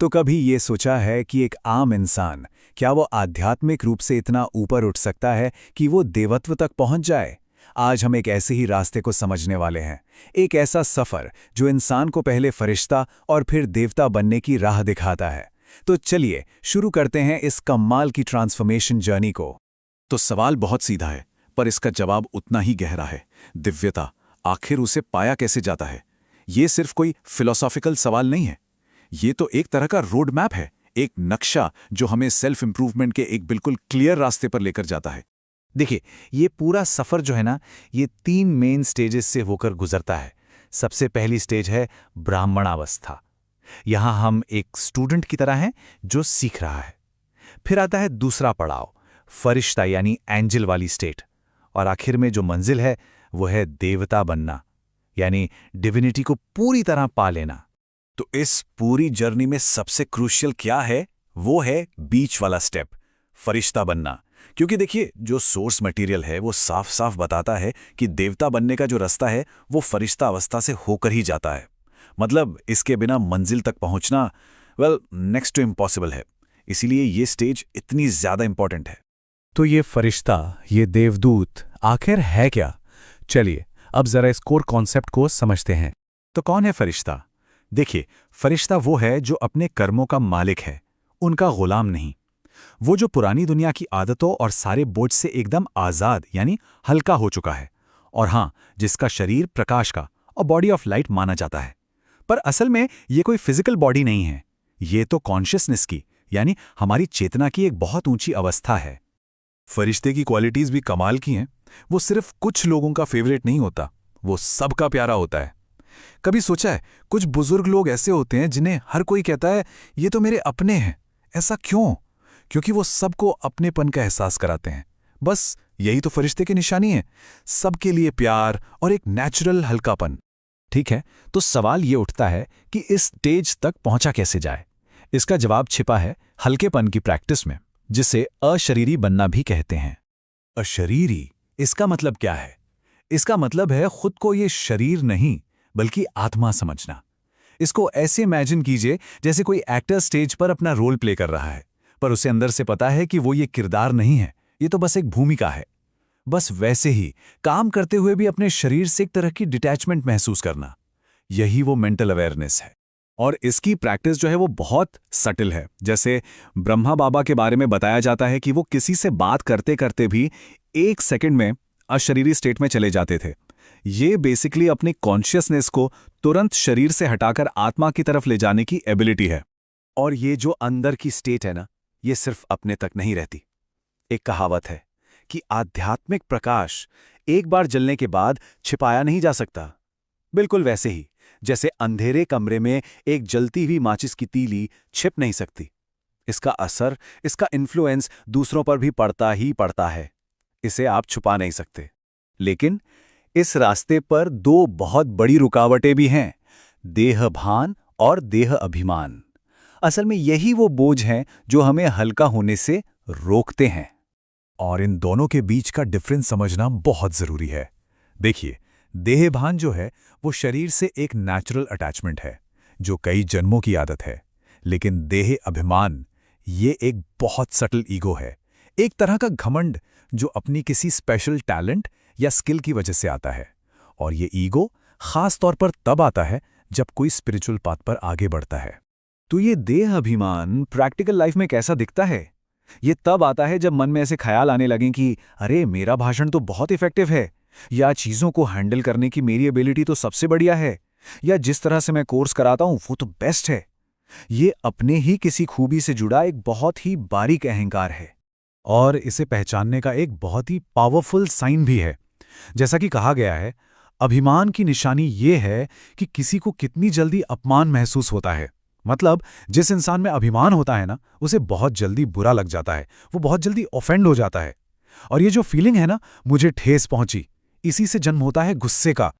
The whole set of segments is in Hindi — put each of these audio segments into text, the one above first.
तो कभी ये सोचा है कि एक आम इंसान क्या वो आध्यात्मिक रूप से इतना ऊपर उठ सकता है कि वो देवत्व तक पहुंच जाए? आज हम एक ऐसे ही रास्ते को समझने वाले हैं। एक ऐसा सफर जो इंसान को पहले फरिश्ता और फिर देवता बनने की राह दिखाता है। तो चलिए शुरू करते हैं इस कमाल की ट्रांसफॉर्मेशन जर्नी को। तो सवाल बहुत सीधा है, पर इसका जवाब उतना ही गहरा है। दिव्यता आखिर उसे पाया कैसे जाता है? ये सिर्फ कोई फिलोसॉफिकल सवाल नहीं है। ये तो एक तरह का रोड मैप है, एक नक्शा जो हमें सेल्फ इंप्रूवमेंट के एक बिल्कुल क्लियर रास्ते पर लेकर जाता है। देखिए, ये पूरा सफ़र जो है ना, ये 3 मेन स्टेजेस से होकर गुजरता है। सबसे पहली स्टेज है ब्राह्मणावस्था। यहाँ हम एक स्टूडेंट की तरह हैं जो सीख रहा है। फिर आता है दूसरा पड़ाव, फरिश्ता यानी एंजल वाली स्टेट। और आखिर में जो मंजिल है वो है देवता बनना, यानी डिविनिटी को पूरी तरह पा लेना। तो इस पूरी जर्नी में सबसे क्रूशियल क्या है? वो है बीच वाला स्टेप, फरिश्ता बनना। क्योंकि देखिए, जो सोर्स मटेरियल है वो साफ साफ बताता है कि देवता बनने का जो रास्ता है वो फरिश्ता अवस्था से होकर ही जाता है। मतलब इसके बिना मंजिल तक पहुंचना नेक्स्ट टू इम्पॉसिबल है। इसीलिए ये स्टेज इतनी ज्यादा इंपॉर्टेंट है। तो ये फरिश्ता, ये देवदूत आखिर है क्या? चलिए अब जरा इस कोर कॉन्सेप्ट को समझते हैं। तो कौन है फरिश्ता? देखिए, फरिश्ता वो है जो अपने कर्मों का मालिक है, उनका गुलाम नहीं। वो जो पुरानी दुनिया की आदतों और सारे बोझ से एकदम आज़ाद यानी हल्का हो चुका है। और हाँ, जिसका शरीर प्रकाश का और बॉडी ऑफ लाइट माना जाता है। पर असल में ये कोई फिजिकल बॉडी नहीं है। ये तो कॉन्शियसनेस की यानी हमारी चेतना की एक बहुत ऊंची अवस्था है। फरिश्ते की क्वालिटीज भी कमाल की हैं। वो सिर्फ कुछ लोगों का फेवरेट नहीं होता, वो सबका प्यारा होता है। कभी सोचा है, कुछ बुजुर्ग लोग ऐसे होते हैं जिन्हें हर कोई कहता है ये तो मेरे अपने हैं। ऐसा क्यों? क्योंकि वो सबको अपनेपन का एहसास कराते हैं। बस यही तो फरिश्ते की निशानी है, सबके लिए प्यार और एक नेचुरल हल्कापन। ठीक है, तो सवाल ये उठता है कि इस स्टेज तक पहुंचा कैसे जाए? इसका जवाब छिपा है हल्केपन की प्रैक्टिस में, जिसे अशरीरी बनना भी कहते हैं। अशरीरी, इसका मतलब क्या है? इसका मतलब है खुद को ये शरीर नहीं बल्कि आत्मा समझना। इसको ऐसे इमेजिन कीजिए जैसे कोई एक्टर स्टेज पर अपना रोल प्ले कर रहा है, पर उसे अंदर से पता है कि वो ये किरदार नहीं है, ये तो बस एक भूमिका है। बस वैसे ही काम करते हुए भी अपने शरीर से एक तरह की डिटैचमेंट महसूस करना, यही वो मेंटल अवेयरनेस है। और इसकी प्रैक्टिस जो है वो बहुत सटिल है। जैसे ब्रह्मा बाबा के बारे में बताया जाता है कि वो किसी से बात करते करते भी 1 सेकंड में अशरीरी स्टेट में चले जाते थे। ये बेसिकली अपनी कॉन्शियसनेस को तुरंत शरीर से हटाकर आत्मा की तरफ ले जाने की एबिलिटी है। और ये जो अंदर की स्टेट है ना, ये सिर्फ अपने तक नहीं रहती। एक कहावत है कि आध्यात्मिक प्रकाश एक बार जलने के बाद छिपाया नहीं जा सकता। बिल्कुल वैसे ही जैसे अंधेरे कमरे में एक जलती हुई माचिस की तीली छिप नहीं सकती। इसका असर, इसका इन्फ्लुएंस दूसरों पर भी पड़ता ही पड़ता है। इसे आप छुपा नहीं सकते। लेकिन इस रास्ते पर 2 बहुत बड़ी रुकावटें भी हैं, देहभान और देह अभिमान। असल में यही वो बोझ हैं जो हमें हल्का होने से रोकते हैं। और इन दोनों के बीच का डिफरेंस समझना बहुत जरूरी है। देखिए, देहभान जो है वो शरीर से एक नेचुरल अटैचमेंट है जो कई जन्मों की आदत है। लेकिन देह अभिमान, ये एक बहुत सटल ईगो है, एक तरह का घमंड जो अपनी किसी स्पेशल टैलेंट या स्किल की वजह से आता है। और ये ईगो खास तौर पर तब आता है जब कोई स्पिरिचुअल पाथ पर आगे बढ़ता है। तो ये देह अभिमान प्रैक्टिकल लाइफ में कैसा दिखता है? ये तब आता है जब मन में ऐसे ख्याल आने लगें कि अरे मेरा भाषण तो बहुत इफेक्टिव है, या चीज़ों को हैंडल करने की मेरी एबिलिटी तो सबसे बढ़िया है, या जिस तरह से मैं कोर्स कराता हूं वो तो बेस्ट है। ये अपने ही किसी खूबी से जुड़ा एक बहुत ही बारीक अहंकार है। और इसे पहचानने का एक बहुत ही पावरफुल साइन भी है। जैसा कि कहा गया है, अभिमान की निशानी ये है कि किसी को कितनी जल्दी अपमान महसूस होता है। मतलब जिस इंसान में अभिमान होता है ना, उसे बहुत जल्दी बुरा लग जाता है, वो बहुत जल्दी ऑफेंड हो जाता है। और ये जो फीलिंग है ना, मुझे ठेस पहुंची, इसी से जन्म होता है गुस्से का।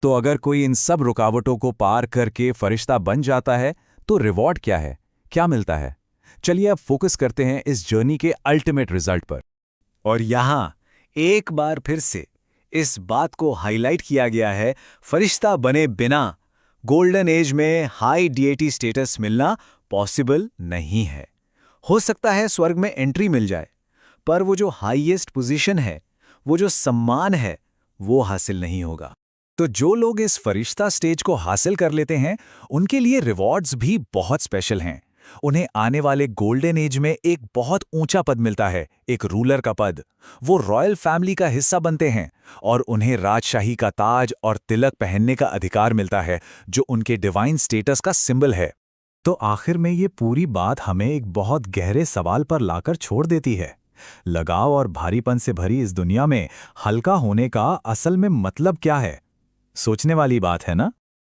तो अगर कोई इन सब रुकावटों को पार करके फरिश्ता बन जाता है तो रिवॉर्ड क्या है, क्या मिलता है? चलिए अब फोकस करते हैं इस जर्नी के अल्टीमेट रिजल्ट पर। और यहां एक बार फिर से इस बात को हाईलाइट किया गया है, फरिश्ता बने बिना गोल्डन एज में हाई डीएटी स्टेटस मिलना पॉसिबल नहीं है। हो सकता है स्वर्ग में एंट्री मिल जाए, पर वो जो हाईएस्ट पोजीशन है, वो जो सम्मान है, वो हासिल नहीं होगा। तो जो लोग इस फरिश्ता स्टेज को हासिल कर लेते हैं, उनके लिए रिवॉर्ड्स भी बहुत स्पेशल हैं। उन्हें आने वाले गोल्डन एज में एक बहुत ऊंचा पद मिलता है, एक रूलर का पद। वो रॉयल फैमिली का हिस्सा बनते हैं और उन्हें राजशाही का ताज और तिलक पहनने का अधिकार मिलता है, जो उनके डिवाइन स्टेटस का सिंबल है। तो आखिर में ये पूरी बात हमें एक बहुत गहरे सवाल पर लाकर छोड़ देती है। लगाव और भारीपन से भरी इस दुनिया में हल्का होने का असल में मतलब क्या है? सोचने वाली बात है ना?